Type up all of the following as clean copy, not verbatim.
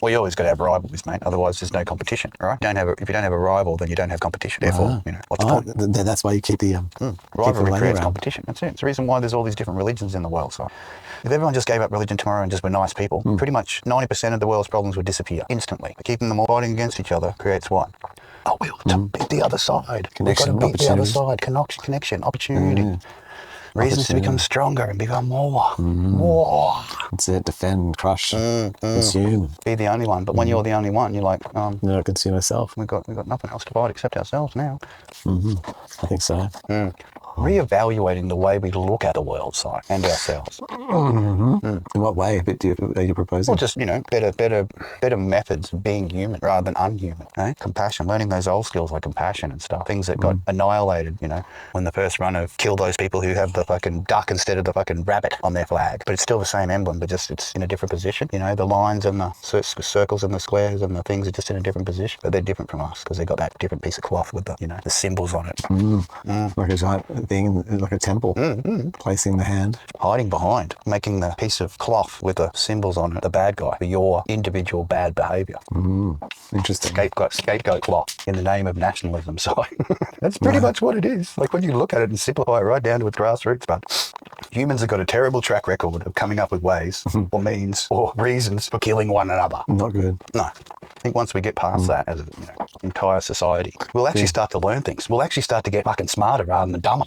Well, you always got to have rivals, mate. Otherwise, there's no competition, right? If you don't have a rival, then you don't have competition. Therefore, what's the point? That's why you keep the rivalry creates competition. That's it. It's the reason why there's all these different religions in the world. So, if everyone just gave up religion tomorrow and just were nice people, pretty much 90% of the world's problems would disappear instantly. Keeping them all fighting against each other creates what? Oh, we have to beat the other side. Connection, we've got to beat the other side. Connection, opportunity. Reasons to become stronger and become more. More. That's it. Defend, crush, consume. Be the only one. But when you're the only one, you're like, you're not consume yourself. We've got nothing else to fight except ourselves now. I think so. Reevaluating the way we look at the world, side and ourselves. In what way are you proposing? Well, just, better methods of being human rather than unhuman. Eh? Compassion, learning those old skills like compassion and stuff. Things that got annihilated, when the first run of kill those people who have the fucking duck instead of the fucking rabbit on their flag. But it's still the same emblem, but just it's in a different position. The lines and the circles and the squares and the things are just in a different position. But they're different from us because they got that different piece of cloth with the symbols on it. Like a giant thing, like a temple, placing the hand. Hiding behind, making the piece of cloth with the symbols on it, the bad guy, for your individual bad behaviour. Interesting. Scapegoat cloth in the name of nationalism. So that's pretty much what it is. Like when you look at it and simplify it right down to its grassroots, but humans have got a terrible track record of coming up with ways or means or reasons for killing one another. Not good. No. I think once we get past that as an entire society, we'll actually start to learn things. We'll actually start to get fucking smarter rather than dumber.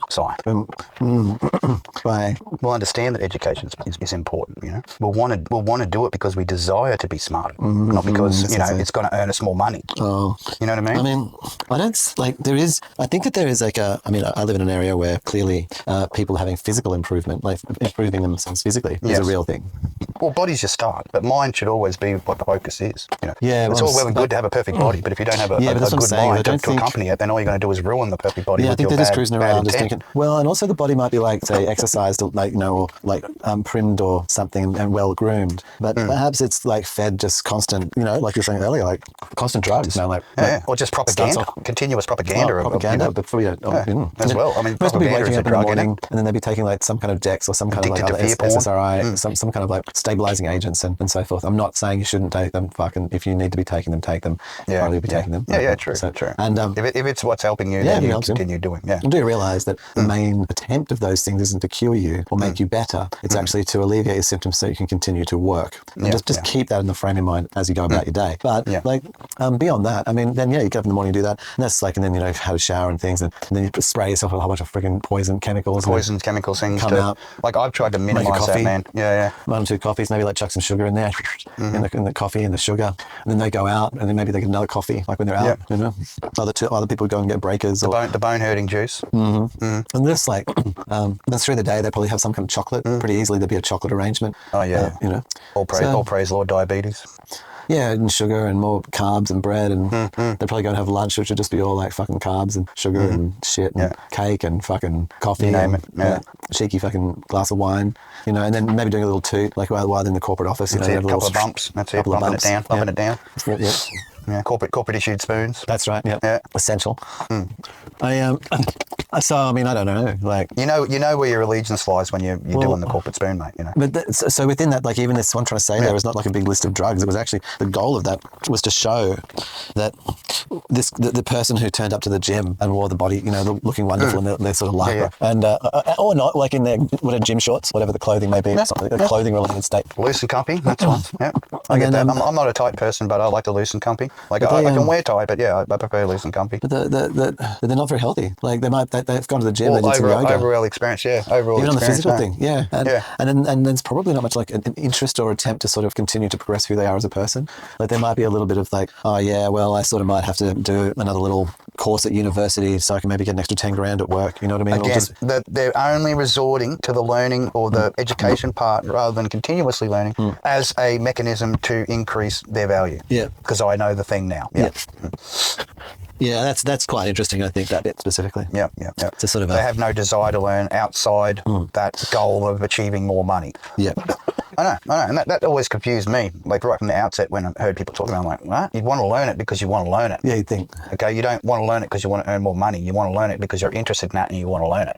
We'll understand that education is important. We'll want to do it because we desire to be smarter, not because it's going to earn us more money. Oh, you know what I mean? I mean, I don't like there is. I think that there is like I live in an area where clearly people having physical improvement, like improving themselves physically, is a real thing. Well, body's your start, but mind should always be what the focus is. Yeah, it's all well and good to have a perfect body, but if you don't have a good mind to accompany it, then all you're going to do is ruin the perfect body. Yeah, I think they're just cruising around just thinking. Well, and also the body might be like, say, exercised, or primed or something and well groomed, but perhaps it's like fed just constant, like you were saying earlier, like constant drugs. Or just propaganda, continuous propaganda. As well. I mean, most people waking up in the morning and then they'd be taking like some kind of Dex or some kind of like other SSRI, some kind of like stabilizing agents and so forth. I'm not saying you shouldn't take them. Fucking, if you need to be taking them, take them. Probably be taking them. True. And if it's what's helping you, then you continue doing. And do you realise that the main attempt of those things isn't to cure you or make you better? It's actually to alleviate your symptoms so you can continue to work. And just keep that in the frame of mind as you go about your day. But beyond that, I mean, then you get up in the morning and do that, and that's like, and then have a shower and things, and then you spray yourself with a whole bunch of freaking poison chemicals. Chemical things come out. Like I've tried to minimise that, man. Yeah. 1 or 2 coffees, maybe like chuck some sugar in there, in the coffee and the sugar, and then they go out, and then maybe they get another coffee, like when they're out. Other people go and get breakers. The bone hurting juice. And this then through the day they probably have some kind of chocolate. Pretty easily there'd be a chocolate arrangement. Oh yeah. All praise Lord diabetes. Yeah, and sugar and more carbs and bread, and they're probably going to have lunch, which would just be all like fucking carbs and sugar and shit and cake and fucking coffee. You name it. A cheeky fucking glass of wine, and then maybe doing a little toot, like while they're in the corporate office. That's it, a couple of bumps. That's it, bumping it down. Yeah. Yeah, corporate issued spoons. That's right. Yeah. Essential. So I mean, I don't know. Like you know where your allegiance lies when you're doing the corporate spoon, mate. But so within that, like even this one trying to say there was not like a big list of drugs. It was actually the goal of that was to show that the person who turned up to the gym and wore the body, looking wonderful in their sort of lycra, and or not like in their gym shorts, whatever the clothing may be, something a clothing related state. Loose and comfy. That's one. Yeah, I get that. I'm not a tight person, but I like to loose and comfy. Like I can wear tight, but I prefer loose and comfy. But they're not very healthy. Like they've gone to the gym. They did some yoga. Overall experience, Overall even experience, on the physical thing, and there's probably not much like an interest or attempt to sort of continue to progress who they are as a person. Like there might be a little bit of like, oh yeah, well I sort of might have to do another little course at university so I can maybe get an extra 10 grand at work. You know what I mean? Again, they're only resorting to the learning or the education part rather than continuously learning as a mechanism to increase their value. Yeah, because I know the thing now. Yeah, that's quite interesting. I think that bit specifically. Yeah. It's a sort of they have no desire to learn outside that goal of achieving more money. Yeah. I know. And that always confused me. Like right from the outset when I heard people talking about it, I'm like, what? You want to learn it because you want to learn it. Yeah, you think. Okay, you don't want to learn it because you want to earn more money. You want to learn it because you're interested in that and you want to learn it.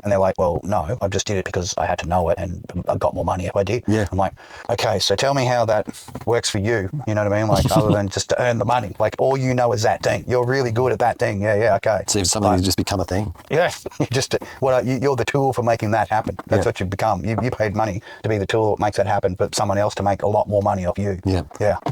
And they're like, well, no, I just did it because I had to know it and I got more money if I did. Yeah. I'm like, okay, so tell me how that works for you. You know what I mean? Like other than just to earn the money. Like all you know is that thing. You're really good at that thing. Yeah, okay. So if something you just become a thing. Yeah, you're the tool for making that happen. That's what you've become. You paid money to be the tool that makes that happen for someone else to make a lot more money off you. Yeah.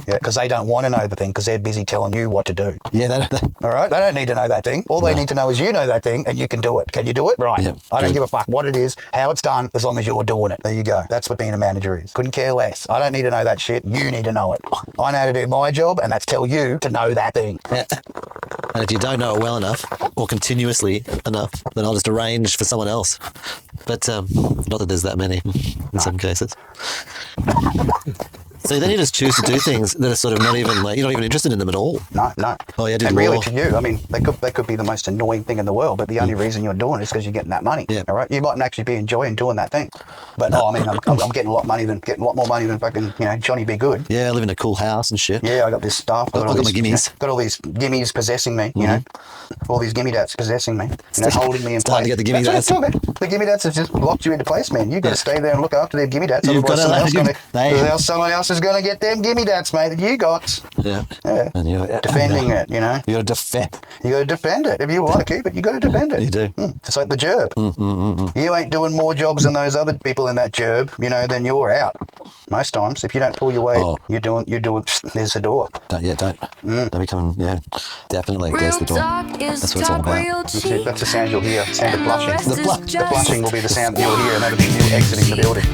Because they don't want to know the thing because they're busy telling you what to do. Yeah. All right? They don't need to know that thing. All they need to know is you know that thing and you can do it. Can you do it? Right. Yeah. I don't give a fuck what it is, how it's done, as long as you're doing it. There you go. That's what being a manager is. Couldn't care less. I don't need to know that shit. You need to know it. I know how to do my job and that's tell you to know that thing. Yeah. And if you don't know it well enough or continuously enough, then I'll just arrange for someone else. But not that there's that many in some cases. So then you just choose to do things that are sort of not even like, you're not even interested in them at all. No. Oh, yeah, I did and law. really to you, I mean, they could be the most annoying thing in the world, but the only reason you're doing it is because you're getting that money. Yeah. All right. You mightn't actually be enjoying doing that thing. But I'm getting a lot more money than fucking, Johnny Be Good. Yeah, I live in a cool house and shit. Yeah, I got this stuff. I got my gimmies. Got all these gimmies possessing me, you know. All these gimme dats possessing me, holding me in place. Time to get the gimme dats. The gimme dats have just locked you into place, man. You've got to stay there and look after their gimme dats. Otherwise someone else is going to get them gimme dats, mate, that you got. Yeah. And you're defending it, You got to defend. You got to defend it. If you want to keep it, you got to defend it. You do. It's like the gerb. You ain't doing more jobs than those other people in that gerb, then you're out. Most times, if you don't pull your weight, you're doing. There's the door. Don't be coming. Yeah, definitely. There's the door. That's what it's all about. That's the sound you'll hear. Sound of blushing. The blushing will be the sound that you'll hear, and that'll be you exiting the building.